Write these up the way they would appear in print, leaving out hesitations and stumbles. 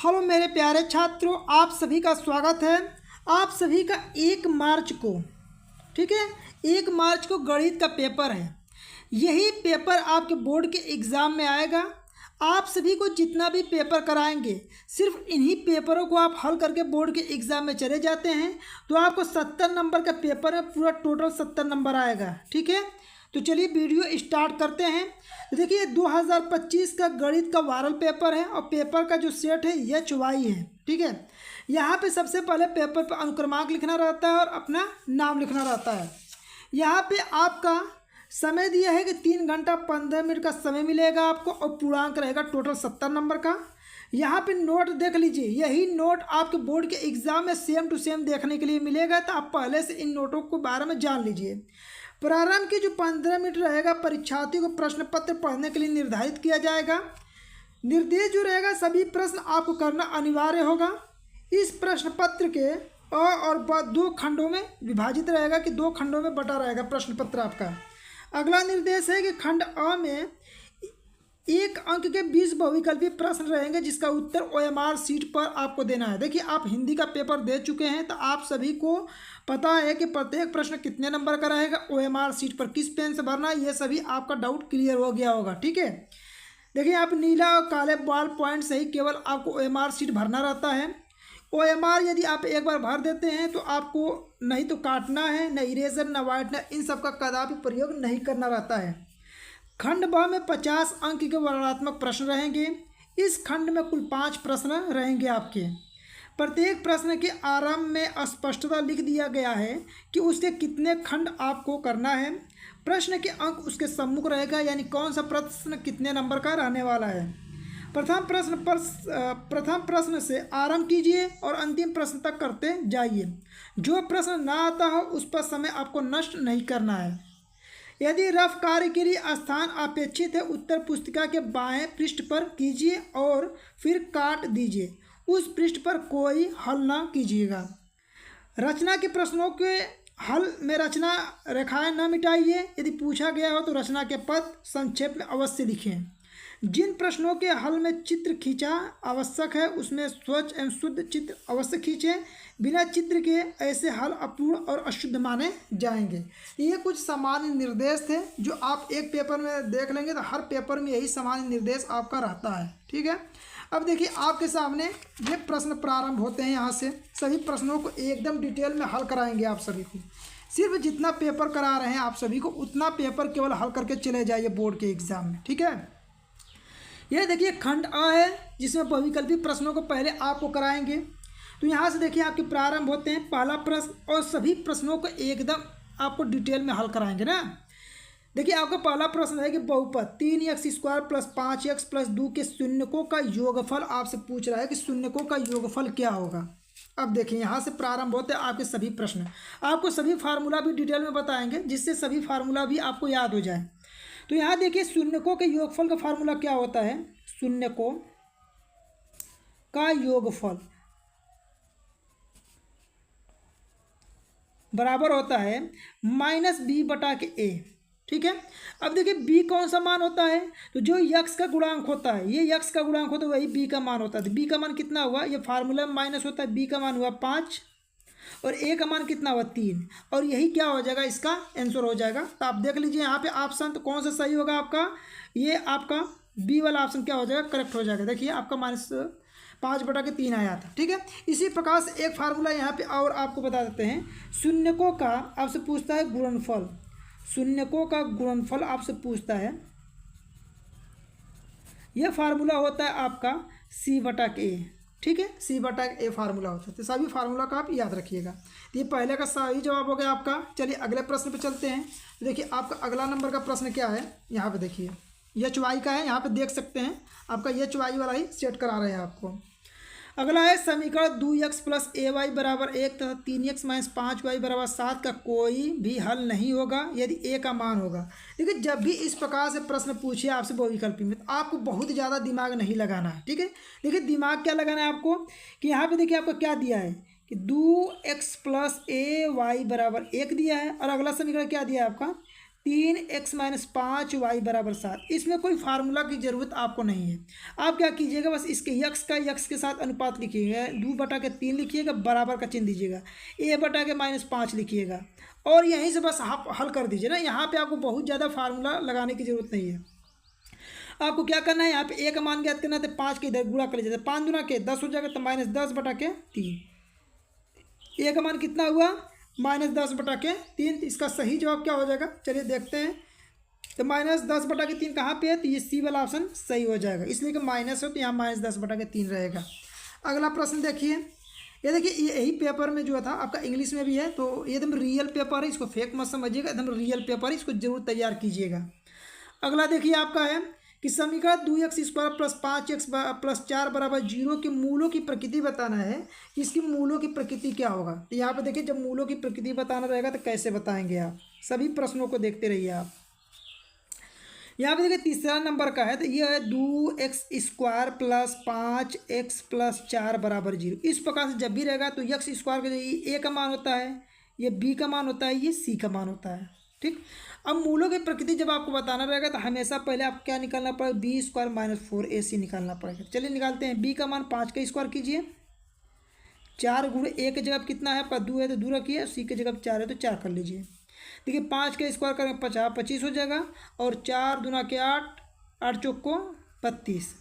Hello मेरे प्यारे छात्रों, आप सभी का स्वागत है। आप सभी का 1 मार्च को, ठीक है, 1 मार्च को गणित का पेपर है। यही पेपर आपके बोर्ड के एग्ज़ाम में आएगा। आप सभी को जितना भी पेपर कराएंगे, सिर्फ इन्हीं पेपरों को आप हल करके बोर्ड के एग्ज़ाम में चले जाते हैं तो आपको 70 नंबर का पेपर में पूरा टोटल 70 नंबर आएगा। ठीक है, तो चलिए वीडियो स्टार्ट करते हैं। तो देखिए 2025 का गणित का वायरल पेपर है और पेपर का जो सेट है HY है। ठीक है, यहाँ पे सबसे पहले पेपर पर अनुक्रमांक लिखना रहता है और अपना नाम लिखना रहता है। यहाँ पे आपका समय दिया है कि 3 घंटा 15 मिनट का समय मिलेगा आपको और पूर्णांक रहेगा टोटल 70 नंबर का। यहाँ पे नोट देख लीजिए, यही नोट आपके बोर्ड के एग्ज़ाम में सेम टू सेम देखने के लिए मिलेगा, तो आप पहले से इन नोटों के बारे में जान लीजिए। प्रारंभ की जो 15 मिनट रहेगा परीक्षार्थियों को प्रश्न पत्र पढ़ने के लिए निर्धारित किया जाएगा। निर्देश जो रहेगा, सभी प्रश्न आपको करना अनिवार्य होगा। इस प्रश्न पत्र के अ और ब 2 खंडों में विभाजित रहेगा कि 2 खंडों में बटा रहेगा प्रश्न पत्र आपका। अगला निर्देश है कि खंड अ में 1 अंक के 20 बहुविकल्पी प्रश्न रहेंगे जिसका उत्तर OMR सीट पर आपको देना है। देखिए आप हिंदी का पेपर दे चुके हैं तो आप सभी को पता है कि प्रत्येक प्रश्न कितने नंबर का रहेगा, OMR सीट पर किस पेन से भरना है, ये सभी आपका डाउट क्लियर हो गया होगा। ठीक है, देखिए आप नीला और काले बॉल पॉइंट से ही केवल आपको OMR सीट भरना रहता है। OMR यदि आप एक बार भर देते हैं तो आपको नहीं तो काटना है, न इरेजर, न वाइटनर, इन सब का कदापि प्रयोग नहीं करना रहता है। खंड ब में 50 अंक के वर्णनात्मक प्रश्न रहेंगे। इस खंड में कुल 5 प्रश्न रहेंगे आपके। प्रत्येक प्रश्न के आरंभ में स्पष्टता लिख दिया गया है कि उसके कितने खंड आपको करना है। प्रश्न के अंक उसके सम्मुख रहेगा, यानी कौन सा प्रश्न कितने नंबर का रहने वाला है। प्रथम प्रश्न से आरंभ कीजिए और अंतिम प्रश्न तक करते जाइए। जो प्रश्न ना आता हो उस पर समय आपको नष्ट नहीं करना है। यदि रफ कार्य के लिए स्थान अपेक्षित है, उत्तर पुस्तिका के बाएं पृष्ठ पर कीजिए और फिर काट दीजिए। उस पृष्ठ पर कोई हल ना कीजिएगा। रचना के प्रश्नों के हल में रचना रेखाएं न मिटाइए। यदि पूछा गया हो तो रचना के पद संक्षेप में अवश्य लिखें। जिन प्रश्नों के हल में चित्र खींचा आवश्यक है उसमें स्वच्छ एवं शुद्ध चित्र अवश्य खींचें। बिना चित्र के ऐसे हल अपूर्ण और अशुद्ध माने जाएंगे। ये कुछ सामान्य निर्देश थे जो आप एक पेपर में देख लेंगे तो हर पेपर में यही सामान्य निर्देश आपका रहता है। ठीक है, अब देखिए आपके सामने ये प्रश्न प्रारंभ होते हैं। यहाँ से सभी प्रश्नों को एकदम डिटेल में हल कराएंगे आप सभी को। सिर्फ जितना पेपर करा रहे हैं आप सभी को उतना पेपर केवल हल करके चले जाइए बोर्ड के एग्ज़ाम में। ठीक है, ये देखिए खंड अ है जिसमें बहुविकल्पी प्रश्नों को पहले आपको कराएंगे। तो यहाँ से देखिए आपके प्रारंभ होते हैं पहला प्रश्न और सभी प्रश्नों को एकदम आपको डिटेल में हल कराएंगे ना। देखिए आपका पहला प्रश्न है कि बहुपद 3x² + 5x + 2 के शून्यकों का योगफल आपसे पूछ रहा है कि शून्यकों का योगफल क्या होगा। अब देखिए यहाँ से प्रारंभ होते हैं आपके सभी प्रश्न। आपको सभी फार्मूला भी डिटेल में बताएंगे जिससे सभी फार्मूला भी आपको याद हो जाए। तो यहाँ देखिए शून्यकों के योगफल का फार्मूला क्या होता है। शून्यकों का योगफल बराबर होता है -b/a। ठीक है, अब देखिए b कौन सा मान होता है, तो जो x का गुणांक होता है, ये x का गुणांक होता है वही b का मान होता है। तो b का मान कितना हुआ, ये फार्मूला में माइनस होता है, b का मान हुआ 5 और a का मान कितना हुआ 3 और यही क्या हो जाएगा, इसका आंसर हो जाएगा। तो आप देख लीजिए यहाँ पे ऑप्शन तो कौन सा सही होगा आपका, ये आपका बी वाला ऑप्शन क्या हो जाएगा, करेक्ट हो जाएगा। देखिए आपका -5/3 आया था। ठीक है, इसी प्रकार से एक फार्मूला यहाँ पे और आपको बता देते हैं। शून्यकों का आपसे पूछता है गुणनफल, शून्यकों का गुणनफल आपसे पूछता है। यह फार्मूला होता है आपका c/a। ठीक है, c/a फार्मूला होता है। तो सभी फार्मूला का आप याद रखिएगा। तो ये पहले का सही जवाब हो गया आपका। चलिए अगले प्रश्न पे चलते हैं। तो देखिए आपका अगला नंबर का प्रश्न क्या है, यहाँ पे देखिए HY का है, यहाँ पे देख सकते हैं आपका HY वाला ही सेट करा रहे हैं आपको। अगला है समीकरण 2x + ay = 1 तथा 3x - 5y = 7 का कोई भी हल नहीं होगा यदि a का मान होगा। देखिए जब भी इस प्रकार से प्रश्न पूछिए आपसे बहुविकल्पी में तो आपको बहुत ज़्यादा दिमाग नहीं लगाना है। ठीक है, देखिए दिमाग क्या लगाना है आपको कि यहाँ पे देखिए आपको क्या दिया है कि 2x + ay = 1 दिया है और अगला समीकरण क्या दिया है आपका 3x-5y बराबर 7। इसमें कोई फार्मूला की ज़रूरत आपको नहीं है। आप क्या कीजिएगा, बस इसके यक्स का यक्स के साथ अनुपात लिखिएगा, 2/3 लिखिएगा, बराबर का चिन्ह दीजिएगा, a/-5 लिखिएगा और यहीं से बस आप हल कर दीजिए ना। यहाँ पे आपको बहुत ज़्यादा फार्मूला लगाने की ज़रूरत नहीं है। आपको क्या करना है, यहाँ पे a का मान ज्ञात करना है तो 5 के इधर गुणा कर लीजिए, 5 दूना के 10 हो जाएगा, तो -10/3। a का मान कितना हुआ, -10/3। इसका सही जवाब क्या हो जाएगा, चलिए देखते हैं। तो -10/3 कहाँ पे है, तो ये सी वाला ऑप्शन सही हो जाएगा, इसलिए कि माइनस हो तो यहाँ -10/3 रहेगा। अगला प्रश्न देखिए, ये देखिए यही पेपर में जो था आपका इंग्लिश में भी है, तो ये एकदम रियल पेपर है, इसको फेक मत समझिएगा, एकदम रियल पेपर है, इसको जरूर तैयार कीजिएगा। अगला देखिए आपका है कि समीकरण 2x² + 5x + 4 बराबर 0 के मूलों की प्रकृति बताना है कि इसकी मूलों की प्रकृति क्या होगा। तो यहाँ पे देखिए, जब मूलों की प्रकृति बताना रहेगा तो कैसे बताएंगे आप, सभी प्रश्नों को देखते रहिए आप। यहाँ पे देखिए तीसरा नंबर का है, तो ये है 2x² + 5x + 4 बराबर 0। इस प्रकार से जब भी रहेगा तो x² का जो ये a का मान होता है, ये b का मान होता है, ये c का मान होता है, ठीक। अब मूलों की प्रकृति जब आपको बताना रहेगा तो हमेशा पहले आपको क्या निकालना पड़ेगा, b² - 4ac निकालना पड़ेगा। चलिए निकालते हैं। b का मान 5 का स्क्वायर कीजिए, 4 × a की जगह कितना है, 2 है तो 2 रखिए, c की जगह 4 है तो 4 कर लीजिए। देखिए 5 का स्क्वायर करेंगे 25 हो जाएगा, और 4 दूना के 8, 8 चौको 32।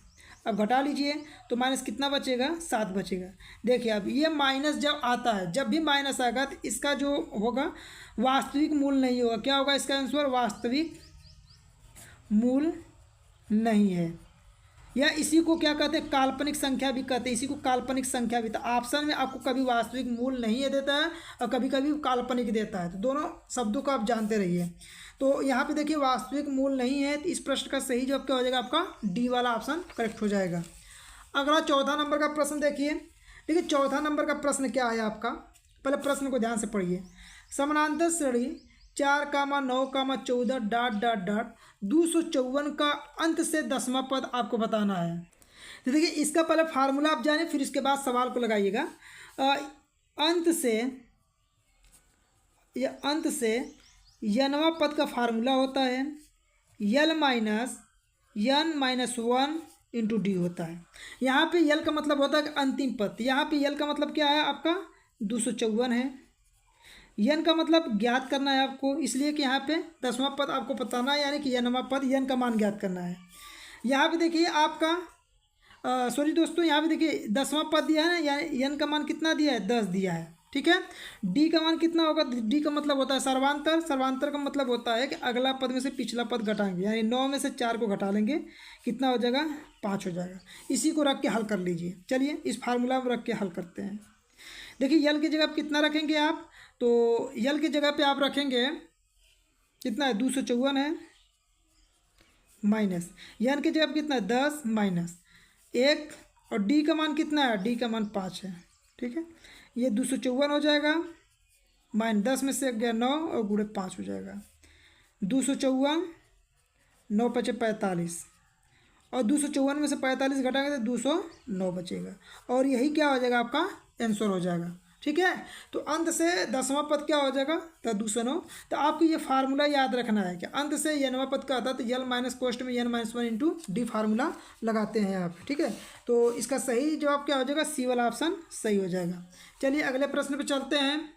अब घटा लीजिए तो माइनस कितना बचेगा, 7 बचेगा। देखिए अब ये माइनस जब आता है, जब भी माइनस आएगा तो इसका जो होगा वास्तविक मूल नहीं होगा। क्या होगा इसका आंसर, वास्तविक मूल नहीं है, या इसी को क्या कहते हैं, काल्पनिक संख्या भी कहते हैं, इसी को काल्पनिक संख्या भी। तो ऑप्शन में आपको कभी वास्तविक मूल नहीं देता है और कभी कभी काल्पनिक देता है, तो दोनों शब्दों को आप जानते रहिए। तो यहाँ पे देखिए वास्तविक मूल नहीं है, तो इस प्रश्न का सही जवाब क्या हो जाएगा, आपका डी वाला ऑप्शन करेक्ट हो जाएगा। अगला चौथा नंबर का प्रश्न देखिए। देखिए चौथा नंबर का प्रश्न क्या है आपका, पहले प्रश्न को ध्यान से पढ़िए। समानांतर श्रेणी 4, 9, 14 ... 254 का अंत से 10वां पद आपको बताना है। तो देखिए इसका पहले फार्मूला आप जाने, फिर इसके बाद सवाल को लगाइएगा। अंत से n वां पद का फार्मूला होता है l - n - 1 × d होता है। यहाँ पे l का मतलब होता है कि अंतिम पद, यहाँ पे l का मतलब क्या है आपका 254 है, n का मतलब ज्ञात करना है आपको, इसलिए कि यहाँ पे 10वां पद आपको बताना है, यानी कि n वां पद n का मान ज्ञात करना है। यहाँ पे देखिए आपका सॉरी दोस्तों, यहाँ पे देखिए 10वां पद दिया है ना, यानी n का मान कितना दिया है, 10 दिया है, ठीक है। d का मान कितना होगा, d का मतलब होता है सर्वांतर, सर्वांतर का मतलब होता है कि अगला पद में से पिछला पद घटाएंगे, यानी 9 में से 4 को घटा लेंगे, कितना हो जाएगा, 5 हो जाएगा। इसी को रख के हल कर लीजिए। चलिए इस फार्मूला में रख के हल करते हैं। देखिए यल की जगह कितना रखेंगे आप, तो यल की जगह पे आप रखेंगे कितना है, 254 है, माइनस यन की जगह कितना है, 10 माइनस 1, और डी का मान कितना है, डी का मान 5 है, ठीक है। ये 254 हो जाएगा, -10 में से गया 9 और गुणे 5 हो जाएगा, 254, 9 × 5 = 45, और 254 में से 45 घटाएंगे तो 209 बचेगा, और यही क्या हो जाएगा, आपका आंसर हो जाएगा, ठीक है। तो अंत से 10वां पद क्या हो जाएगा, तो 209। तो आपको ये फार्मूला याद रखना है कि अंत से n वां पद का आता है तो यल माइनस कोष्ट में n - 1 × d फार्मूला लगाते हैं आप, ठीक है। तो इसका सही जवाब क्या हो जाएगा, सी वाला ऑप्शन सही हो जाएगा। चलिए अगले प्रश्न पे चलते हैं।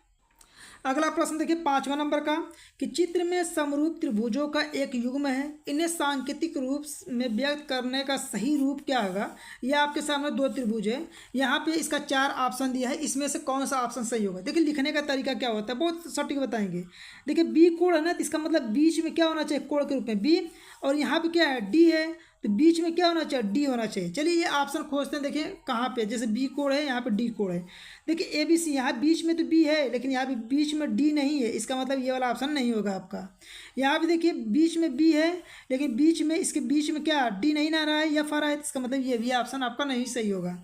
अगला प्रश्न देखिए 5वां नंबर का, कि चित्र में समरूप त्रिभुजों का एक युग्म है, इन्हें सांकेतिक रूप में व्यक्त करने का सही रूप क्या होगा। यह आपके सामने 2 त्रिभुज है, यहाँ पे इसका 4 ऑप्शन दिया है, इसमें से कौन सा ऑप्शन सही होगा। देखिए लिखने का तरीका क्या होता है, बहुत सटीक बताएंगे। देखिए बी कोण है ना, तो इसका मतलब बीच में क्या होना चाहिए, कोण के रूप में बी, और यहाँ पे क्या है, डी है, तो बीच में क्या होना चाहिए, डी होना चाहिए। चलिए ये ऑप्शन खोजते हैं, देखिए कहाँ पे, जैसे बी कोण है, यहाँ पे डी कोण है। देखिए ए बी सी, यहाँ बीच में तो बी है, लेकिन यहाँ पे बीच में डी नहीं है, इसका मतलब ये वाला ऑप्शन नहीं होगा आपका। यहाँ पे देखिए बीच में बी है, लेकिन बीच में, इसके बीच में क्या डी नहीं ना रहा है, एफ आ रहा है, इसका मतलब ये भी ऑप्शन आपका नहीं सही होगा।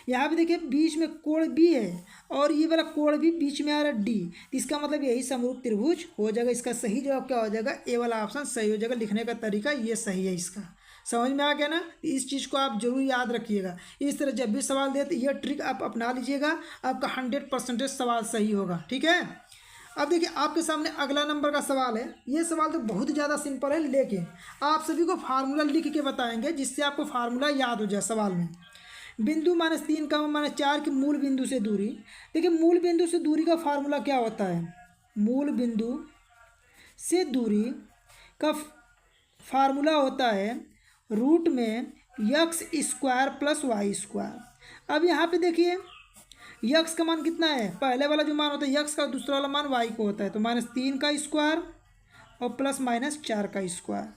यहाँ पे देखिए बीच में कोण बी है, और ये वाला कोण भी बीच में आ रहा है डी, तो इसका मतलब यही समरूप त्रिभुज हो जाएगा। इसका सही जवाब क्या हो जाएगा, ए वाला ऑप्शन सही हो जाएगा। लिखने का तरीका ये सही है, इसका समझ में आ गया ना। इस चीज़ को आप जरूर याद रखिएगा। इस तरह जब भी सवाल दे तो यह ट्रिक आप अपना लीजिएगा, आपका 100% सवाल सही होगा, ठीक है। अब देखिए आपके सामने अगला नंबर का सवाल है। ये सवाल तो बहुत ज़्यादा सिंपल है, लेकिन आप सभी को फार्मूला लिख के बताएंगे जिससे आपको फार्मूला याद हो जाए सवाल में। बिंदु -3, -4 की मूल बिंदु से दूरी। देखिए मूल बिंदु से दूरी का फार्मूला क्या होता है? मूल बिंदु से दूरी का फार्मूला होता है रूट में x² + y²। अब यहाँ पे देखिए यक्स का मान कितना है? पहले वाला जो मान होता है यक्स का, दूसरा वाला मान वाई को होता है। तो -3 का स्क्वायर और +-4 का स्क्वायर।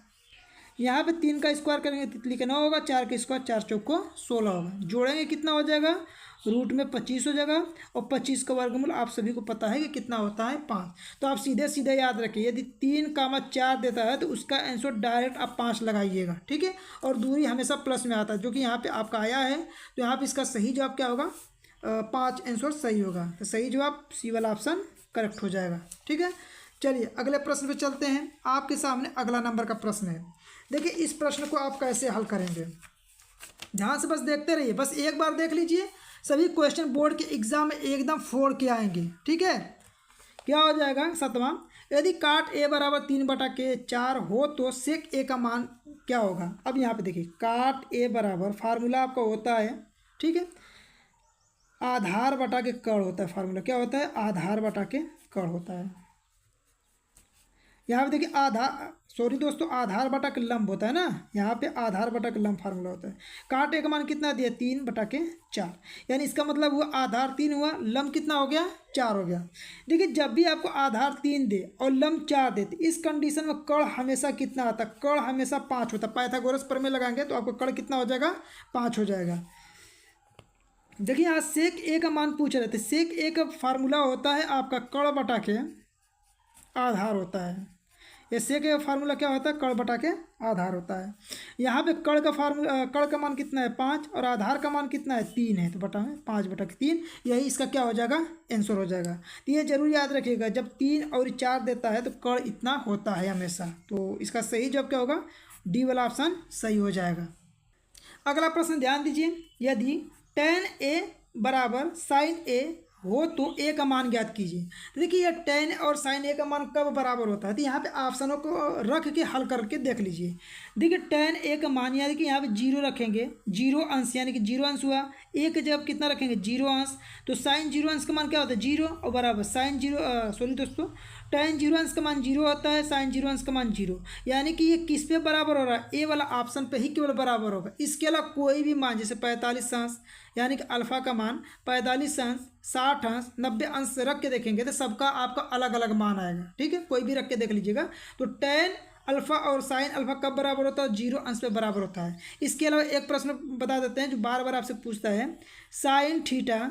यहाँ पे 3 का स्क्वायर करेंगे तो लिखना होगा 4 का स्क्वायर, 4 चौको 16 होगा। जोड़ेंगे कितना हो जाएगा? रूट में 25 हो जाएगा और 25 का वर्गमूल आप सभी को पता है कि कितना होता है 5। तो आप सीधे सीधे याद रखिए, यदि 3, 4 देता है तो उसका आंसर डायरेक्ट आप 5 लगाइएगा, ठीक है। और दूरी हमेशा प्लस में आता है, जो कि यहाँ पे आपका आया है। तो यहाँ पे इसका सही जवाब क्या होगा? 5 आंसर सही होगा। तो सही जवाब सी वाला ऑप्शन करेक्ट हो जाएगा, ठीक है। चलिए अगले प्रश्न पे चलते हैं। आपके सामने अगला नंबर का प्रश्न है। देखिए इस प्रश्न को आप कैसे हल करेंगे, ध्यान से बस देखते रहिए। बस एक बार देख लीजिए, सभी क्वेश्चन बोर्ड के एग्जाम में एकदम फोड़ के आएंगे, ठीक है। क्या हो जाएगा? 7वां, यदि काट a = 3/4 हो तो सेक a का मान क्या होगा? अब यहाँ पे देखिए काट a बराबर, फार्मूला आपका होता है, ठीक है, आधार बटा के कड़ होता है। फार्मूला क्या होता है? आधार बटा के कड़ होता है। यहाँ पे देखिए आधार बटा के लंब होता है ना, यहाँ पे आधार बटा के लंब फार्मूला होता है। काट a का मान कितना दिया? 3/4, यानी इसका मतलब हुआ आधार 3 हुआ, लंब कितना हो गया? 4 हो गया। देखिए जब भी आपको आधार 3 दे और लंब 4 दे, तो इस कंडीशन में कड़ हमेशा कितना आता है? कड़ हमेशा 5 होता है। पाइथागोरस प्रमेय लगाएंगे तो आपको कड़ कितना हो जाएगा? 5 हो जाएगा। देखिए यहाँ सेक a का मान पूछ रहे थे। सेक a का फार्मूला होता है आपका कड़ बटा के आधार होता है। ये सेक a का फार्मूला क्या होता है? कड़ बटा के आधार होता है। यहाँ पे कड़ का फार्मूला, कड़ का मान कितना है? 5, और आधार का मान कितना है? 3 है। तो बटा में 5/3, यही इसका क्या हो जाएगा? आंसर हो जाएगा। तो ये जरूर याद रखिएगा, जब 3 और 4 देता है तो कड़ इतना होता है हमेशा। तो इसका सही जवाब क्या होगा? डी वाला ऑप्शन सही हो जाएगा। अगला प्रश्न ध्यान दीजिए, यदि tan a = sin a हो तो a का मान ज्ञात कीजिए। तो देखिए ये tan और sin a का मान कब बराबर होता है? तो यहाँ पे ऑप्शनों को रख के हल करके देख लीजिए। देखिए tan a का मान, यानी कि यहाँ पे 0 रखेंगे, 0 अंश, यानी कि 0 अंश हुआ। a के जब कितना रखेंगे? 0 अंश। तो sin 0 अंश का मान क्या होता है? 0, और बराबर sin 0 tan 0 अंश का मान 0 होता है, sin 0 अंश का मान 0, यानी कि ये किस पे बराबर हो रहा है? ए वाला ऑप्शन पे ही केवल बराबर होगा। इसके अलावा कोई भी मान, जैसे 45 अंश, यानी कि अल्फा का मान 45 अंश, 60 अंश, 90 अंश से रख के देखेंगे तो सबका आपका अलग अलग मान आएगा, ठीक है। कोई भी रख के देख लीजिएगा। तो tan अल्फा और साइन अल्फा कब बराबर होता है? 0 अंश पे बराबर होता है। इसके अलावा एक प्रश्न बता देते हैं जो बार बार आपसे पूछता है, साइन थीटा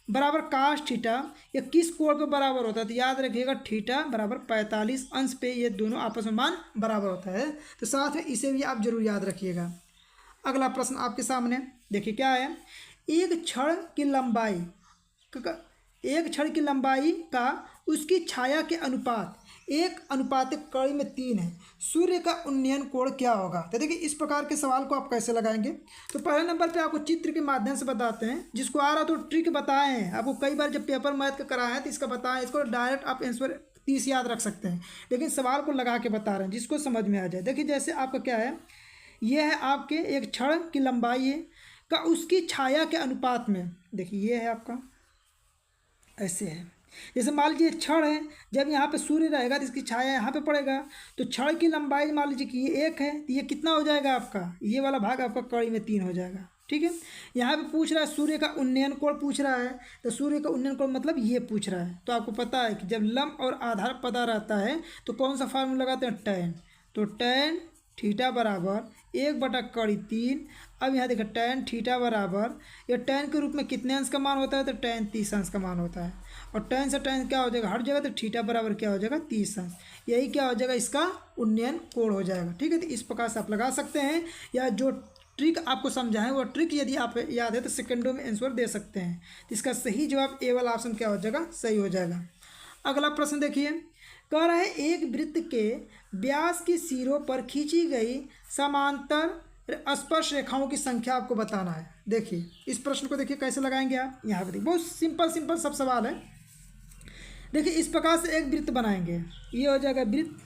बराबर कास थीटा, ये किस कोण पे बराबर होता है? तो याद रखिएगा थीटा बराबर 45 अंश पे ये दोनों आपस में मान बराबर होता है। तो साथ में इसे भी आप जरूर याद रखिएगा। अगला प्रश्न आपके सामने देखिए क्या है। एक क्षण की लंबाई का उसकी छाया के अनुपात 1:3 है। सूर्य का उन्नयन कोण क्या होगा? तो देखिए इस प्रकार के सवाल को आप कैसे लगाएंगे। तो पहले नंबर पे आपको चित्र के माध्यम से बताते हैं। जिसको आ रहा तो ट्रिक बताए हैं आपको कई बार, जब पेपर मैथ का कराया है तो इसका बताएं। इसको डायरेक्ट आप आंसर 30 याद रख सकते हैं, लेकिन सवाल को लगा के बता रहे हैं जिसको समझ में आ जाए। देखिए जैसे आपका क्या है, यह है आपके एक क्षण की लंबाई है का उसकी छाया के अनुपात में। देखिए ये है आपका, ऐसे है। जैसे मान लीजिए क्षण है, जब यहाँ पे सूर्य रहेगा तो इसकी छाया यहाँ पे पड़ेगा। तो क्षण की लंबाई मान लीजिए कि ये 1 है, तो ये कितना हो जाएगा आपका? ये वाला भाग आपका कड़ी में 3 हो जाएगा, ठीक है। यहाँ पे पूछ रहा है सूर्य का उन्नयन कोण पूछ रहा है। तो सूर्य का उन्नयन कोण मतलब ये पूछ रहा है। तो आपको पता है कि जब लंब और आधार पता रहता है तो कौन सा फार्मूला लगाते हैं? tan। तो tan थीटा बराबर 1/3। अब यहाँ देखो tan थीटा बराबर, ये tan के रूप में कितने अंश का मान होता है? तो tan 30 अंश का मान होता है। और tan से tan क्या हो जाएगा? हट जाएगा। तो थीटा बराबर क्या हो जाएगा? 30 अंश। यही क्या हो जाएगा? इसका उन्नयन कोण हो जाएगा, ठीक है। तो इस प्रकार से आप लगा सकते हैं, या जो ट्रिक आपको समझाएं वो ट्रिक यदि आप याद है तो सेकंडों में आंसर दे सकते हैं। तो इसका सही जवाब ए वाला ऑप्शन क्या हो जाएगा? सही हो जाएगा। अगला प्रश्न देखिए, कह रहा है एक वृत्त के व्यास की सिरों पर खींची गई समांतर स्पर्श रेखाओं की संख्या आपको बताना है। देखिए इस प्रश्न को देखिए कैसे लगाएंगे आप। यहाँ पे देखिए बहुत सिंपल सब सवाल है। देखिए इस प्रकार से एक वृत्त बनाएंगे, ये हो जाएगा वृत्त,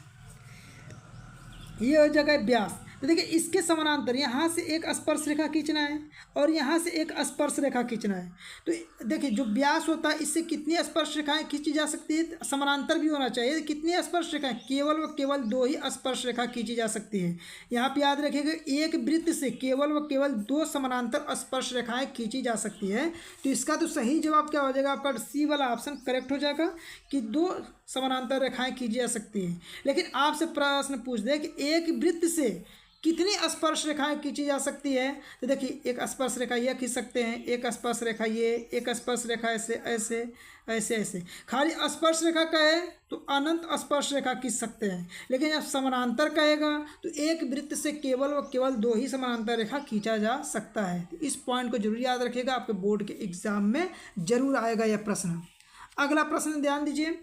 ये हो जाएगा व्यास। तो देखिए इसके समानांतर यहाँ से एक स्पर्श रेखा खींचना है और यहाँ से एक स्पर्श रेखा खींचना है। तो देखिए जो व्यास होता है इससे कितनी स्पर्श रेखाएं खींची जा सकती है, समानांतर भी होना चाहिए। कितनी स्पर्श रेखाएं, केवल व केवल 2 ही स्पर्श रेखा खींची जा सकती है। यहाँ पे याद रखिएगा एक वृत्त से केवल व केवल 2 समानांतर स्पर्श रेखाएं खींची जा सकती है। तो इसका तो सही जवाब क्या हो जाएगा आपका, सी वाला ऑप्शन करेक्ट हो जाएगा कि 2 समानांतर रेखाएं खींची जा सकती है। लेकिन आपसे प्रश्न पूछ दे कि एक वृत्त से कितनी स्पर्श रेखाएं खींची जा सकती है, तो देखिए एक स्पर्श रेखा ये खींच सकते हैं, एक स्पर्श रेखा ये, एक स्पर्श रेखा ऐसे ऐसे ऐसे ऐसे। खाली स्पर्श रेखा कहे तो अनंत स्पर्श रेखा खींच सकते हैं, लेकिन जब समानांतर कहेगा तो एक वृत्त से केवल व केवल 2 ही समानांतर रेखा खींचा जा सकता है। तो इस पॉइंट को जरूर याद रखिएगा, आपके बोर्ड के एग्जाम में जरूर आएगा यह प्रश्न। अगला प्रश्न ध्यान दीजिए,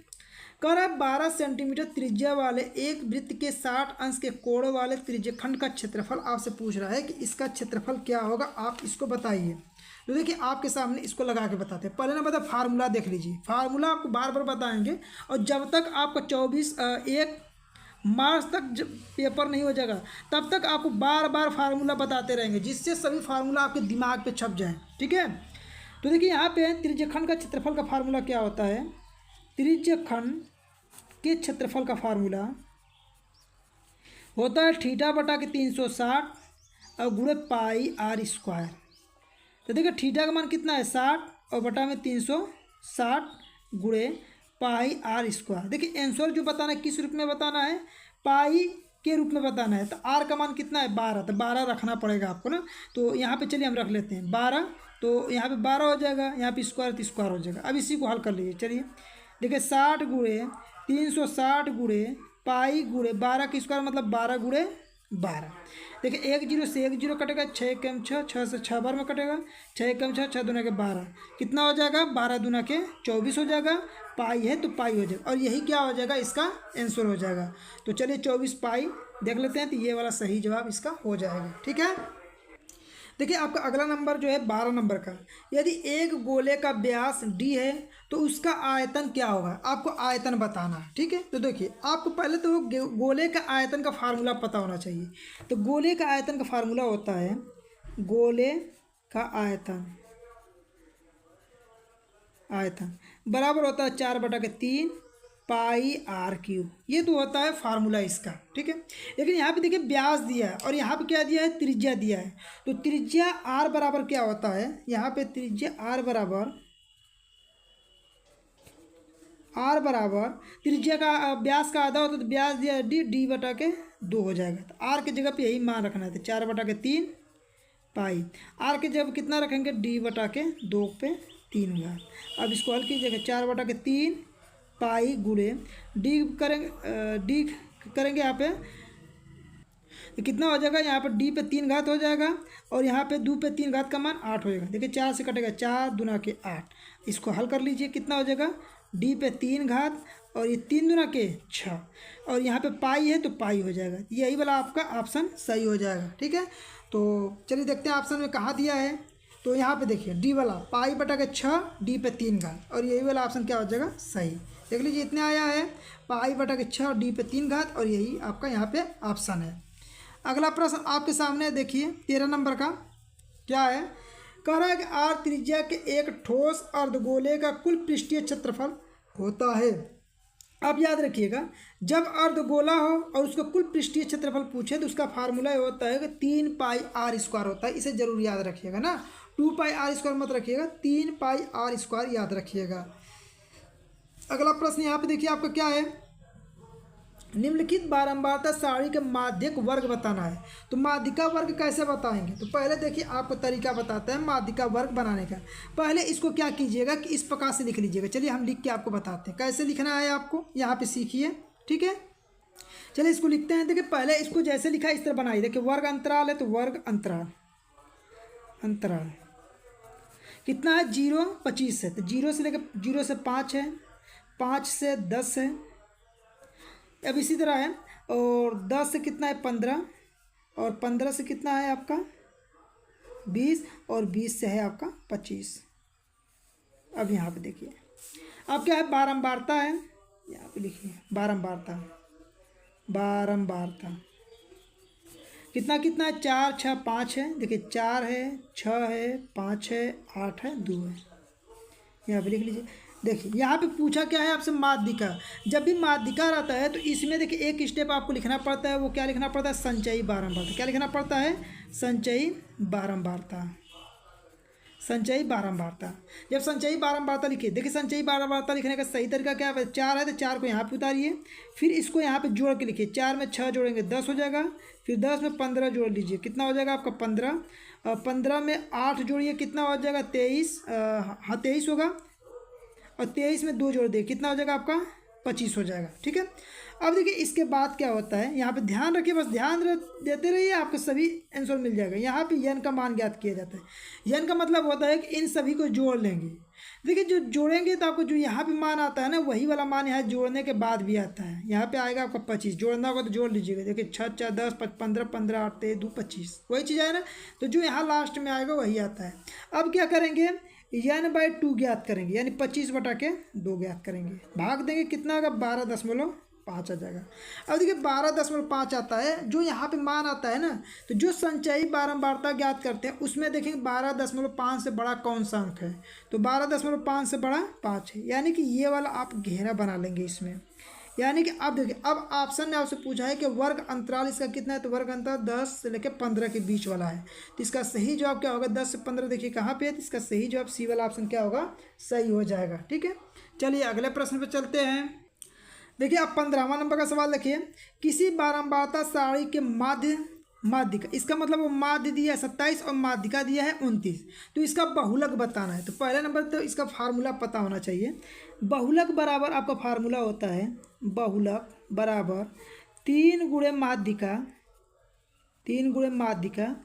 कह रहा है 12 सेंटीमीटर त्रिज्या वाले एक वृत्त के 60 अंश के कोण वाले त्रिज्यखंड का क्षेत्रफल आपसे पूछ रहा है कि इसका क्षेत्रफल क्या होगा, आप इसको बताइए। तो देखिए आपके सामने इसको लगा के बताते हैं। पहले ना बता फार्मूला देख लीजिए, फार्मूला आपको बार बार बताएंगे और जब तक आपका 1 मार्च तक जब पेपर नहीं हो जाएगा तब तक आपको बार बार फार्मूला बताते रहेंगे, जिससे सभी फार्मूला आपके दिमाग पे छप जाए। ठीक है, तो देखिए यहाँ पे त्रिज्यखंड का क्षेत्रफल का फार्मूला क्या होता है, त्रिज्यखंड के क्षेत्रफल का फार्मूला होता है थीटा बटा के 360 और गुणे पाई आर स्क्वायर। तो देखिए थीटा का मान कितना है 60 और बटा में 360 गुणे पाई आर स्क्वायर। देखिए आंसर जो बताना है किस रूप में बताना है, पाई के रूप में बताना है। तो आर का मान कितना है 12, तो 12 रखना पड़ेगा आपको ना। तो यहाँ पे चलिए हम रख लेते हैं 12, तो यहाँ पे 12 हो जाएगा, यहाँ पे स्क्वायर तो स्क्वायर हो जाएगा। अब इसी को हल कर लीजिए। चलिए देखिए 60 गुणे 360 गुणे पाई गुणे 12 की स्क्वायर मतलब 12 गुणे 12। देखिए 1 0 से 1 0 कटेगा, 6 कम 6, 6 से 6 बार में कटेगा, 6 कम 6, 6 दूना के 12, कितना हो जाएगा 12 दूना के 24 हो जाएगा। पाई है तो पाई हो जाएगा और यही क्या हो जाएगा इसका आंसर हो जाएगा। तो चलिए 24 पाई देख लेते हैं, तो ये वाला सही जवाब इसका हो जाएगा। ठीक है, देखिए आपका अगला नंबर जो है 12 नंबर का, यदि एक गोले का व्यास d है तो उसका आयतन क्या होगा, आपको आयतन बताना है। ठीक है, तो देखिए आपको पहले तो गोले का आयतन का फार्मूला पता होना चाहिए। तो गोले का आयतन का फार्मूला होता है, गोले का आयतन बराबर होता है 4/3 पाई आर क्यूब। ये तो होता है फार्मूला इसका। ठीक है, लेकिन यहाँ पे देखिए व्यास दिया है और यहाँ पे क्या दिया है, त्रिज्या दिया है। तो त्रिज्या आर बराबर क्या होता है, यहाँ पे त्रिज्या आर बराबर त्रिज्या का व्यास का आधा होता है, तो व्यास दिया है डी बटा के 2 हो जाएगा। तो आर की जगह पे यही मान रखना है, 4/3 पाई। आर की जगह कितना रखेंगे, डी बटा के 2 पे 3 हुआ। अब इसको हल कीजिएगा, 4/3 पाई गुणे डी करेंगे यहाँ पे तो कितना हो जाएगा, यहाँ पर डी पे 3 घात हो जाएगा और यहाँ पे 2 पे 3 घात का मान 8 हो जाएगा। देखिए 4 से कटेगा, 4 दूना के 8। इसको हल कर लीजिए, कितना हो जाएगा, डी पे 3 घात और ये 3 दूना के 6 और यहाँ पे पाई है तो पाई हो जाएगा। यही वाला आपका ऑप्शन सही हो जाएगा। ठीक है, तो चलिए देखते हैं ऑप्शन में कहाँ दिया है। तो यहाँ पे देखिए डी वाला पाई बटा के 6 डी पे 3 घात और यही वाला ऑप्शन क्या हो जाएगा, सही। देख लीजिए इतने आया है, पाई बटा के 6 डी पे 3 घात और यही आपका यहाँ पे ऑप्शन है। अगला प्रश्न आपके सामने देखिए 13 नंबर का क्या है, कह रहा है कि आर त्रिज्या के एक ठोस अर्धगोले का कुल पृष्ठीय क्षेत्रफल होता है। आप याद रखिएगा, जब अर्धगोला हो और उसका कुल पृष्ठीय क्षेत्रफल पूछे तो उसका फार्मूला होता है कि 3 पाई आर स्क्वायर होता है। इसे जरूर याद रखिएगा ना, 2 पाई आर स्क्वायर मत रखिएगा, 3 पाई आर स्क्वायर याद रखिएगा। अगला प्रश्न यहाँ पे देखिए आपका क्या है, निम्नलिखित बारंबारता सारणी के माध्यक वर्ग बताना है। तो माध्यिका वर्ग कैसे बताएंगे, तो पहले देखिए आपको तरीका बताते हैं माध्यिका वर्ग बनाने का। पहले इसको क्या कीजिएगा कि इस प्रकार से लिख लीजिएगा। चलिए हम लिख के आपको बताते हैं कैसे लिखना है, आपको यहाँ पे सीखिए। ठीक है, चलिए इसको लिखते हैं। देखिए पहले इसको जैसे लिखा है इस तरह बनाइए। देखिए वर्ग अंतराल है तो वर्ग अंतराल कितना है, 0 25 है, तो 0 से लेकर 0 से 5 है, 5 से 10 है, अब इसी तरह है, और 10 से कितना है 15, और 15 से कितना है आपका 20, और 20 से है आपका 25। अब यहाँ पे देखिए, अब क्या है, बारंबारता है, यहाँ पे लिखिए बारंबारता। बारंबारता कितना कितना है, 4 6 5 है, देखिए 4 है, 6 है, 5 है, 8 है, 2 है, यहाँ पे लिख लीजिए। देखिए यहाँ पे पूछा क्या है आपसे, माध्यिका। जब भी माध्यिका रहता है तो इसमें देखिए एक स्टेप आपको लिखना पड़ता है, वो क्या लिखना पड़ता है, संचयी बारंबारता। क्या लिखना पड़ता है, संचयी बारंबारता। संचयी बारंबारता। जब संचयी बारंबारता लिखिए, देखिए संचयी बारंबारता लिखने का सही तरीका क्या है, 4 है तो 4 को यहाँ पे उतारिए, फिर इसको यहाँ पे जोड़ के लिखिए। 4 में 6 जोड़ेंगे 10 हो जाएगा, फिर 10 में 15 जोड़ लीजिए, कितना हो जाएगा आपका 15। 15 में 8 जोड़िए, कितना हो जाएगा 23, हाँ 23 होगा, और 23 में 2 जोड़ दिए, कितना हो जाएगा आपका 25 हो जाएगा। ठीक है, अब देखिए इसके बाद क्या होता है, यहाँ पे ध्यान रखिए, बस ध्यान देते रहिए, आपको सभी आंसर मिल जाएगा। यहाँ पे यन का मान ज्ञात किया जाता है। यन का मतलब होता है कि इन सभी को जोड़ लेंगे। देखिए जो जोड़ेंगे तो आपको जो यहाँ पे मान आता है ना, वही वाला मान यहाँ जोड़ने के बाद भी आता है। यहाँ पे आएगा आपका 25, जोड़ना होगा तो जोड़ लीजिएगा। देखिए 6 4 10 15 15 8 3 2 25, वही चीज़ है ना, तो जो यहाँ लास्ट में आएगा वही आता है। अब क्या करेंगे, n/2 ज्ञात करेंगे, यानी 25 बटा के 2 ज्ञात करेंगे, भाग देंगे, कितना आएगा 12.5 आ जाएगा। अब देखिए 12.5 आता है, जो यहाँ पे मान आता है ना, तो जो संचयी बारंबारता ज्ञात करते हैं उसमें देखेंगे 12.5 से बड़ा कौन सा अंक है, तो 12.5 से बड़ा 5 है, यानी कि ये वाला आप घेरा बना लेंगे इसमें। यानी कि अब देखिए, अब ऑप्शन ने आपसे पूछा है कि वर्ग अंतराल इसका कितना है, तो वर्ग अंतराल 10 से लेकर 15 के बीच वाला है, तो इसका सही जवाब क्या होगा, 10 से 15। देखिए कहाँ पे है, तो इसका सही जवाब सी वाला ऑप्शन क्या होगा, सही हो जाएगा। ठीक है, चलिए अगले प्रश्न पे चलते हैं। देखिए अब 15वां नंबर का सवाल देखिए, किसी बारंबारता सारणी के माध्यिका, इसका मतलब वो माध्य दिया है 27 और माध्यिका दिया है 29, तो इसका बहुलक बताना है। तो पहला नंबर तो इसका फार्मूला पता होना चाहिए। बहुलक बराबर आपका फार्मूला होता है, बहुलक बराबर 3 गुणे माध्यिका, 3 गुणे माध्यिका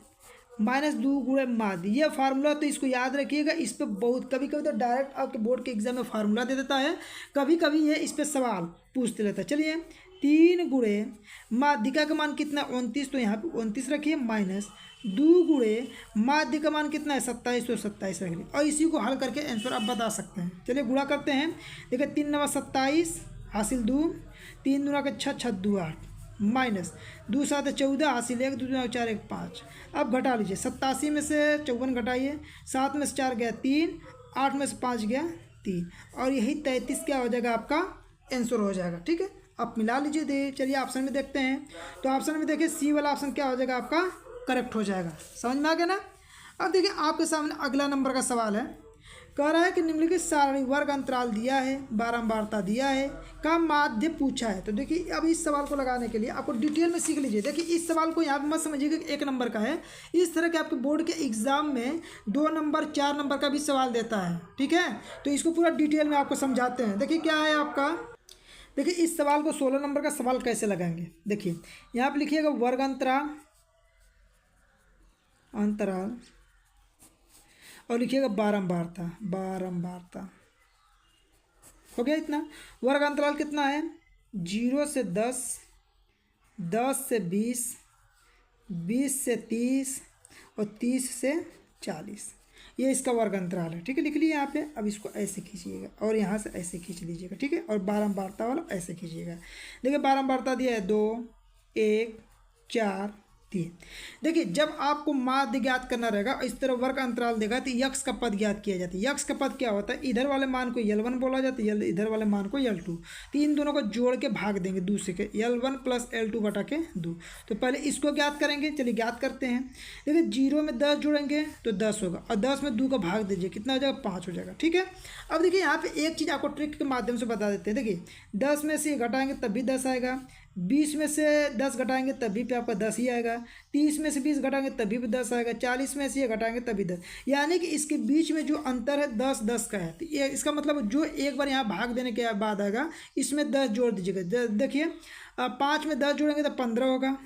माइनस 2 गुणे माध्य, ये फार्मूला तो इसको याद रखिएगा। इस पर बहुत कभी कभी तो डायरेक्ट आपके बोर्ड के एग्जाम में फार्मूला दे देता है, कभी कभी ये इस पर सवाल पूछते रहता है। चलिए 3 गुणे माध्यिका का मान कितना 29, तो यहाँ पे 29 रखिए, माइनस 2 गुणे माध्य का मान कितना है 27, तो 27 रखिए, और इसी को हल करके आंसर आप बता सकते हैं। चलिए गुणा करते हैं, देखिए 3 9 27 हासिल 2, 3 दूना का 6 6 2 8, माइनस 2 7 14 हासिल 1, 2 दूना 4 1 5। अब घटा लीजिए, 87 में से 54 घटाइए, 7 में से 4 गया 3, 8 में से 5 गया 3, और यही 33 क्या हो जाएगा आपका आंसर हो जाएगा। ठीक है, आप मिला लीजिए दे। चलिए ऑप्शन में देखते हैं, तो ऑप्शन में देखिए सी वाला ऑप्शन क्या हो जाएगा आपका करेक्ट हो जाएगा। समझ में आ गया ना। अब देखिए आपके सामने अगला नंबर का सवाल है, कह रहा है कि निम्नलिखित सारणी वर्ग अंतराल दिया है, बारंबारता दिया है, का माध्य पूछा है। तो देखिए अब इस सवाल को लगाने के लिए आपको डिटेल में सीख लीजिए। देखिए इस सवाल को यहाँ पे मत समझिएगा कि 1 नंबर का है, इस तरह के आपके बोर्ड के एग्जाम में 2 नंबर 4 नंबर का भी सवाल देता है। ठीक है, तो इसको पूरा डिटेल में आपको समझाते हैं। देखिए क्या है आपका, देखिए इस सवाल को 16 नंबर का सवाल कैसे लगाएंगे। देखिए यहाँ पे लिखिएगा वर्ग अंतराल और लिखिएगा बारंबारता, बारंबारता हो गया इतना। वर्ग अंतराल कितना है, 0 से 10, 10 से 20, 20 से 30 और 30 से 40, ये इसका वर्ग अंतराल है। ठीक है, लिख लिए यहाँ पे। अब इसको ऐसे खींचिएगा और यहाँ से ऐसे खींच लीजिएगा। ठीक है, और बारंबारता वाला ऐसे खींचिएगा। देखिए बारंबारता दिया है 2 1 4 3। देखिए जब आपको माध्य ज्ञात करना रहेगा, इस तरह वर्ग अंतराल देगा तो यक्ष का पद ज्ञात किया जाता है। यक्ष का पद क्या होता है, इधर वाले मान को L1 बोला जाता है, इधर वाले मान को L2, तो इन दोनों को जोड़ के भाग देंगे 2 से, के L1 + L2 बटा के 2। तो पहले इसको ज्ञात करेंगे, चलिए ज्ञात करते हैं। देखिए 0 में 10 जोड़ेंगे तो 10 होगा, और 10 में 2 का भाग दीजिए, कितना हो जाएगा 5 हो जाएगा। ठीक है, अब देखिए यहाँ पे एक चीज़ आपको ट्रिक के माध्यम से बता देते हैं। देखिए 10 में से घटाएंगे तब भी 10 आएगा, 20 में से 10 घटाएंगे तब भी पे आपका 10 ही आएगा, 30 में से 20 घटाएंगे तभी भी 10 आएगा, 40 में से ये घटाएंगे तभी 10, यानी कि इसके बीच में जो अंतर है 10 10 का है। तो ये इसका मतलब जो एक बार यहाँ भाग देने के बाद आएगा, इसमें 10 जोड़ दीजिएगा। देखिए 5 में 10 जोड़ेंगे तो 15 होगा,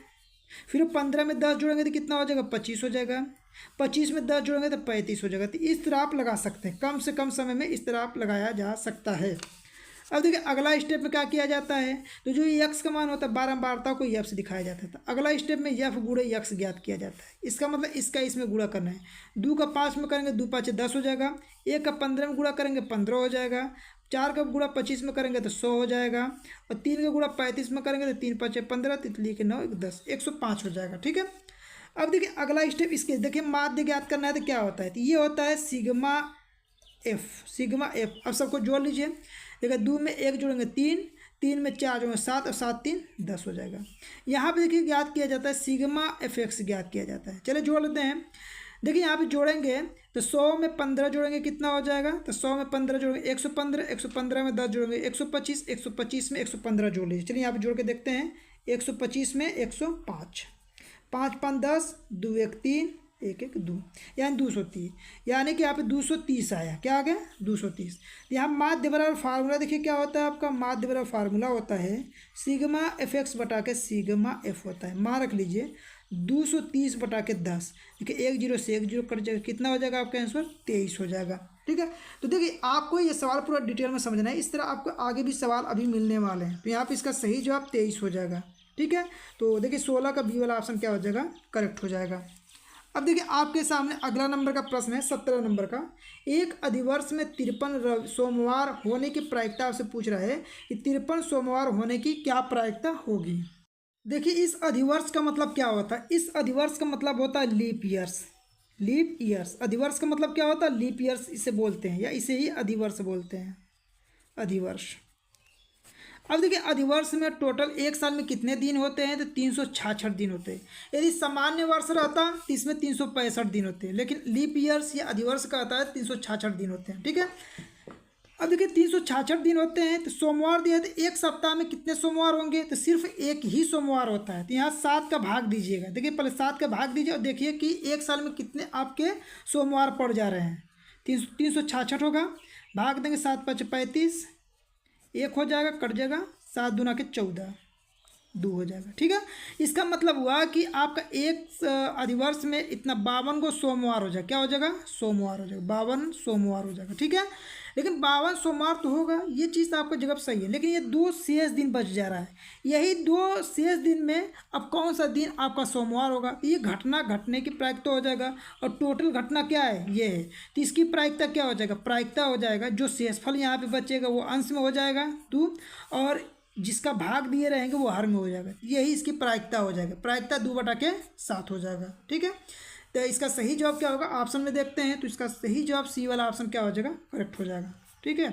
फिर 15 में 10 जोड़ेंगे तो कितना हो जाएगा 25 हो जाएगा, 25 में 10 जोड़ेंगे तो 35 हो जाएगा। तो इस तरह आप लगा सकते हैं, कम से कम समय में इस तरह आप लगाया जा सकता है। अब देखिए अगला स्टेप में क्या किया जाता है, तो जो यक्ष का मान होता है बारंबारता को यफ से दिखाया जाता है। तो अगला स्टेप में यफ गुणे यक्ष ज्ञात किया जाता है। इसका मतलब इसका इसमें गुणा करना है। 2 का 5 में करेंगे 2 5 10 हो जाएगा, 1 का 15 में गुणा करेंगे 15 हो जाएगा, 4 का गुणा 25 में करेंगे तो 100 हो जाएगा, और 3 का गुणा 35 में करेंगे तो 3 5 15, तितली के 9 10, 105 हो जाएगा। ठीक है, अब देखिए अगला स्टेप इसके, देखिए माध्य ज्ञात करना है तो क्या होता है, तो ये होता है सिग्मा एफ, सिग्मा एफ। अब सबको जोड़ लीजिए, देखिए 2 में 1 जोड़ेंगे 3, 3 में 4 जोड़ेंगे 7, और 7 3 10 हो जाएगा। यहाँ पे देखिए ज्ञात किया जाता है सिग्मा एफ एक्स ज्ञात किया जाता है। चलिए जोड़ लेते हैं। देखिए यहाँ पे जोड़ेंगे तो 100 में 15 जोड़ेंगे कितना हो जाएगा, तो 100 में 15 जोड़ेंगे 115, 115 में 10 जोड़ेंगे 125, 125 में 115 जोड़ लीजिए। चलिए यहाँ पे जोड़ के देखते हैं, 125 में 105, 5 5 10, 2 1 3, 1 1 2, यानी 230, यानी कि यहाँ पे 230 आया। क्या आ गया, 230। यहाँ माध्य बराबर फार्मूला देखिए क्या होता है आपका, माध्य बराबर फार्मूला होता है सिग्मा एफ एक्स बटा के सिग्मा एफ होता है। मान रख लीजिए 230 बटा के 10, देखिए 1 0 से 1 0 कट जाएगा, कितना हो जाएगा आपका आंसर, 23 हो जाएगा। ठीक है, तो देखिए आपको ये सवाल पूरा डिटेल में समझना है, इस तरह आपको आगे भी सवाल अभी मिलने वाले हैं। तो यहाँ पे इसका सही जवाब 23 हो जाएगा। ठीक है, तो देखिए 16 का बी वाला ऑप्शन क्या हो जाएगा, करेक्ट हो जाएगा। अब देखिए आपके सामने अगला नंबर का प्रश्न है 17 नंबर का। एक अधिवर्ष में 53 सोमवार होने की प्रायिकता आपसे पूछ रहा है कि 53 सोमवार होने की क्या प्रायिकता होगी। देखिए इस अधिवर्ष का मतलब क्या होता है, इस अधिवर्ष का मतलब होता है लीप ईयर्स, लीप ईयर्स। अधिवर्ष का मतलब क्या होता है, लीप ईयर्स इसे बोलते हैं, या इसे ही अधिवर्ष बोलते हैं, अधिवर्ष। अब देखिए अधिवर्ष में टोटल एक साल में कितने दिन होते हैं, तो 366 दिन होते हैं। यदि सामान्य वर्ष रहता तो इसमें 365 दिन होते हैं, लेकिन लीप ईयर्स या अधिवर्ष का आता है 366 दिन होते हैं। ठीक है, अब देखिए 366 दिन होते हैं, तो सोमवार दिया है तो एक सप्ताह में कितने सोमवार होंगे, तो सिर्फ एक ही सोमवार होता है। तो यहाँ 7 का भाग दीजिएगा, देखिए पहले 7 का भाग दीजिए और देखिए कि एक साल में कितने आपके सोमवार पड़ जा रहे हैं। 366 होगा, भाग देंगे 7 5 35, 1 हो जाएगा, कट जाएगा, 7 दूना के 14, 2 हो जाएगा। ठीक है, इसका मतलब हुआ कि आपका एक अधिवर्ष में इतना 52 को सोमवार हो जाएगा। क्या हो जाएगा, सोमवार हो जाएगा, 52 सोमवार हो जाएगा। ठीक है, लेकिन 52 सोमवार तो होगा, ये चीज़ तो आपका जगह सही है, लेकिन ये 2 शेष दिन बच जा रहा है। यही 2 शेष दिन में अब कौन सा दिन आपका सोमवार होगा, ये घटना घटने की प्रायिकता हो जाएगा, और टोटल घटना क्या है, ये है, तो इसकी प्रायिकता क्या हो जाएगा, प्रायिकता हो जाएगा जो शेषफल यहाँ पे बचेगा वो अंश में हो जाएगा 2, और जिसका भाग दिए रहेंगे वो हर में हो जाएगा। यही इसकी प्रायिकता हो जाएगा, प्रायिकता 2 बटा के 7 हो जाएगा। ठीक है, तो इसका सही जवाब क्या होगा, ऑप्शन में देखते हैं, तो इसका सही जवाब सी वाला ऑप्शन क्या हो जाएगा, करेक्ट हो जाएगा। ठीक है,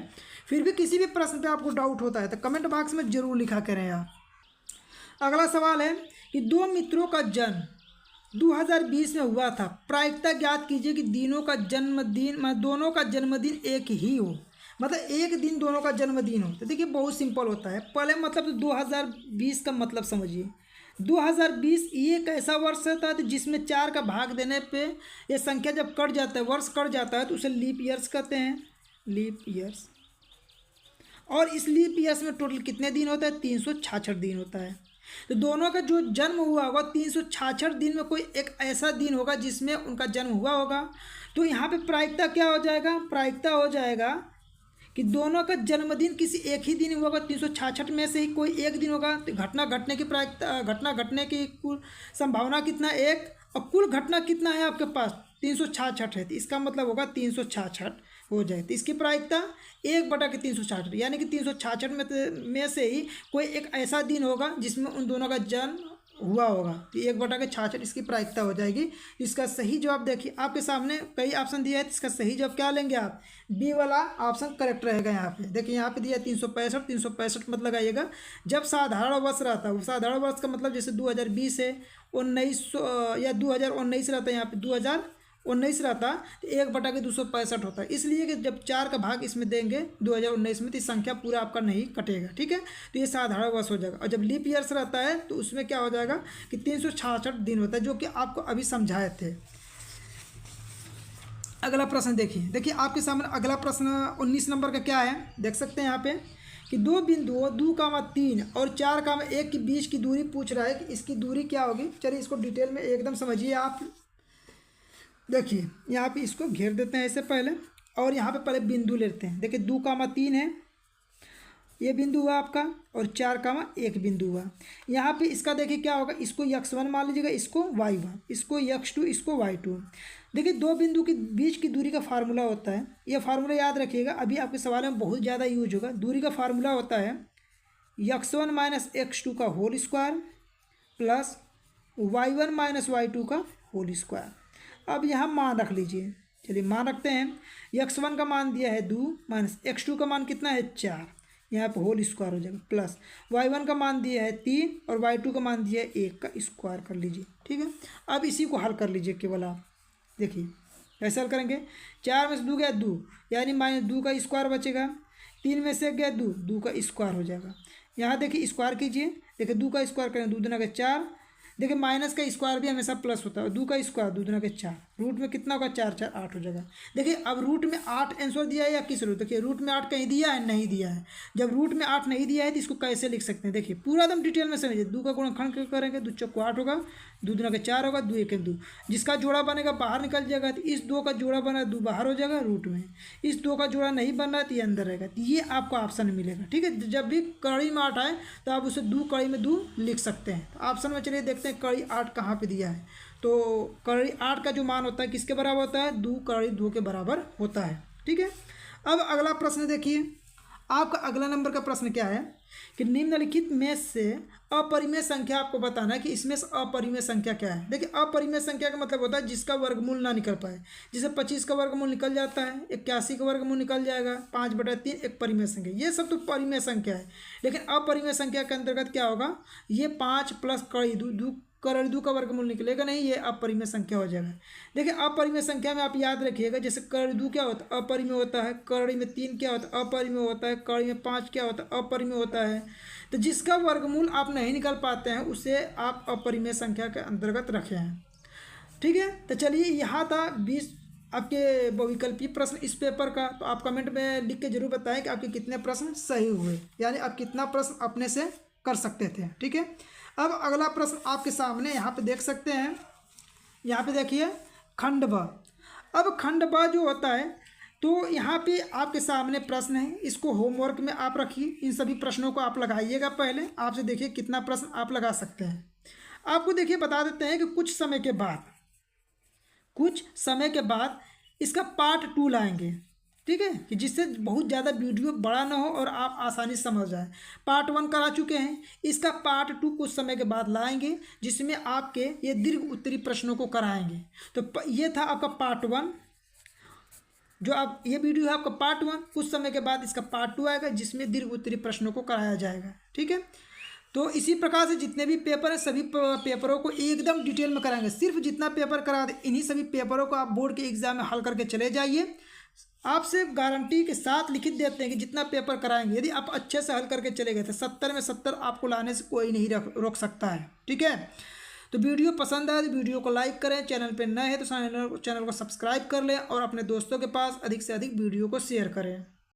फिर भी किसी भी प्रश्न पे आपको डाउट होता है तो कमेंट बॉक्स में जरूर लिखा करें आप। अगला सवाल है कि 2 मित्रों का जन्म 2020 में हुआ था, प्रायिकता ज्ञात कीजिए कि दिनों का जन्मदिन, दोनों का जन्मदिन एक ही हो, मतलब एक दिन दोनों का जन्मदिन हो। तो देखिए बहुत सिंपल होता है, पहले मतलब तो 2020 का मतलब समझिए। 2020 ये एक ऐसा वर्ष होता है जिसमें 4 का भाग देने पे ये संख्या जब कट जाता है, वर्ष कट जाता है, तो उसे लीप ईयर्स कहते हैं, लीप ईयर्स। और इस लीप ईयर्स में टोटल कितने दिन होता है, 366 दिन होता है। तो दोनों का जो जन्म हुआ होगा 366 दिन में कोई एक ऐसा दिन होगा जिसमें उनका जन्म हुआ होगा। तो यहाँ पे प्रायिकता क्या हो जाएगा, प्रायिकता हो जाएगा कि दोनों का जन्मदिन किसी एक ही दिन हुआ होगा, 366 में से ही कोई एक दिन होगा। तो घटना घटने की प्रायिकता, घटना घटने की कुल संभावना कितना, 1, और कुल घटना कितना है आपके पास, 366 है। तो इसका मतलब होगा 366 हो जाए, तो इसकी प्रायिकता 1 बटा के 366, यानी कि 366 में से ही कोई एक ऐसा दिन होगा जिसमें उन दोनों का जन्म हुआ होगा। तो 1 बटा के 66 इसकी प्रायिकता हो जाएगी। इसका सही जवाब देखिए आपके सामने कई ऑप्शन दिया है, तो इसका सही जवाब क्या लेंगे आप, बी वाला ऑप्शन करेक्ट रहेगा। यहाँ पे देखिए, यहाँ पे दिया 365, 365 मत लगाइएगा। जब साधारण वर्ष रहता है, साधारण वर्ष का मतलब जैसे 2020 है, 1900 या 2019 रहता है, यहाँ पे 2019 रहता, तो 1 बटा के 265 होता है। इसलिए कि जब 4 का भाग इसमें देंगे 2019 में, तो संख्या पूरा आपका नहीं कटेगा। ठीक है, तो ये साधारण वर्ष हो जाएगा। और जब लीप ईयर्स रहता है तो उसमें क्या हो जाएगा कि 366 दिन होता है, जो कि आपको अभी समझाए थे। अगला प्रश्न देखिए आपके सामने अगला प्रश्न 19 नंबर का क्या है, देख सकते हैं यहाँ पे कि 2 बिंदुओं 2,3 और 4,1 के बीच की दूरी पूछ रहा है कि इसकी दूरी क्या होगी। चलिए इसको डिटेल में एकदम समझिए आप। देखिए यहाँ पे इसको घेर देते हैं ऐसे पहले, और यहाँ पे पहले बिंदु लेते हैं। देखिए 2,3 है ये बिंदु हुआ आपका और 4,1 बिंदु हुआ। यहाँ पे इसका देखिए क्या होगा, इसको x1 मान लीजिएगा, इसको y1, इसको x2, इसको y2। देखिए दो बिंदु के बीच की दूरी का फार्मूला होता है, ये फार्मूला याद रखिएगा, अभी आपके सवाल में बहुत ज़्यादा यूज होगा। दूरी का फार्मूला होता है x1 माइनस x2 का whole square plus y1 minus y2 का होल स्क्वायर। अब यहाँ मान रख लीजिए, चलिए मान रखते हैं। x1 का मान दिया है 2 माइनस x2 का मान कितना है 4, यहाँ पे होल स्क्वायर हो जाएगा, प्लस y1 का मान दिया है 3 और y2 का मान दिया है 1 का स्क्वायर कर लीजिए। ठीक है, अब इसी को हल कर लीजिए केवल आप। देखिए कैसे हल करेंगे, 4 में से 2 गया 2, यानी -2 का स्क्वायर बचेगा, 3 में से 1 गया 2 का स्क्वायर हो जाएगा। यहाँ देखिए स्क्वायर कीजिए, देखिए 2 का स्क्वायर करें 2 दूना के 4, देखिए माइनस का स्क्वायर भी हमेशा प्लस होता है, 2 का स्क्वायर 2 दूना के 4, रूट में कितना होगा 4 4 8 हो जाएगा। देखिए अब रूट में 8 आंसर दिया है या किस रूट, देखिए रूट में 8 कहीं दिया है, नहीं दिया है। जब रूट में 8 नहीं दिया है तो इसको कैसे लिख सकते हैं, देखिए पूरा एकदम डिटेल में समझिए। 2 का गुणनखंड करेंगे 2 चौको 8 होगा, 2 दूना के 4 होगा, 2 1 2, जिसका जोड़ा बनेगा बाहर निकल जाएगा, तो इस 2 का जोड़ा बना 2 बाहर हो जाएगा रूट में, इस 2 का जोड़ा नहीं बन रहा तो ये अंदर रहेगा, तो ये आपको ऑप्शन मिलेगा। ठीक है, जब भी कड़ी में 8 आए तो आप उसे 2 कड़ी में 2 लिख सकते हैं। तो ऑप्शन में चलिए देखते हैं कड़ी 8 कहाँ पे दिया है। तो कड़ी 8 का जो मान होता है किसके बराबर होता है, 2 कड़ी 2 के बराबर होता है। ठीक है, अब अगला प्रश्न देखिए, आपका अगला नंबर का प्रश्न क्या है कि निम्नलिखित में से अपरिमेय संख्या आपको बताना है कि इसमें से अपरिमेय संख्या क्या है। देखिए अपरिमेय संख्या का मतलब होता है जिसका वर्गमूल ना निकल पाए, जैसे 25 का वर्गमूल निकल जाता है, 81 का वर्गमूल निकल जाएगा, 5/3 एक परिमेय संख्या, ये सब तो परिमेय संख्या है। लेकिन अपरिमेय संख्या के अंतर्गत क्या होगा, ये 5 प्लस कड़ी 2 कड़ी 2 का वर्गमूल निकलेगा नहीं, ये अपरिमेय संख्या हो जाएगा। देखिए अपरिमेय संख्या में आप याद रखिएगा, जैसे कड़ी 2 क्या होता है अपरिमेय होता है, कड़ी में 3 क्या होता है अपरिमेय होता है, कड़ी में 5 क्या होता है अपरिमेय होता है। तो जिसका वर्गमूल आप नहीं निकाल पाते हैं उसे आप अपरिमेय संख्या के अंतर्गत रखे हैं। ठीक है, तो चलिए यहाँ था 20 आपके बहुविकल्पीय प्रश्न इस पेपर का। तो आप कमेंट में लिख के जरूर बताएं कि आपके कितने प्रश्न सही हुए, यानी आप कितना प्रश्न अपने से कर सकते थे। ठीक है, अब अगला प्रश्न आपके सामने यहाँ पे देख सकते हैं, यहाँ पे देखिए खंड ब। अब खंड ब जो होता है तो यहाँ पे आपके सामने प्रश्न है, इसको होमवर्क में आप रखिए, इन सभी प्रश्नों को आप लगाइएगा। पहले आपसे देखिए कितना प्रश्न आप लगा सकते हैं। आपको देखिए बता देते हैं कि कुछ समय के बाद इसका पार्ट 2 लाएंगे। ठीक है, कि जिससे बहुत ज़्यादा वीडियो बड़ा ना हो और आप आसानी से समझ जाए। पार्ट 1 करा चुके हैं, इसका पार्ट 2 कुछ समय के बाद लाएंगे जिसमें आपके ये दीर्घ उत्तरी प्रश्नों को कराएंगे। तो ये था आपका पार्ट 1, जो आप ये वीडियो है आपका पार्ट 1। कुछ समय के बाद इसका पार्ट 2 आएगा जिसमें दीर्घ उत्तरी प्रश्नों को कराया जाएगा। ठीक है, तो इसी प्रकार से जितने भी पेपर हैं सभी पेपरों को एकदम डिटेल में कराएंगे। सिर्फ जितना पेपर करा दे इन्हीं सभी पेपरों को आप बोर्ड के एग्जाम में हल करके चले जाइए। आपसे गारंटी के साथ लिखित देते हैं कि जितना पेपर कराएंगे यदि आप अच्छे से हल करके चले गए तो 70 में 70 आपको लाने से कोई नहीं रोक सकता है। ठीक है, तो वीडियो पसंद आए तो वीडियो को लाइक करें, चैनल पे नए हैं तो चैनल को सब्सक्राइब कर लें और अपने दोस्तों के पास अधिक से अधिक वीडियो को शेयर करें।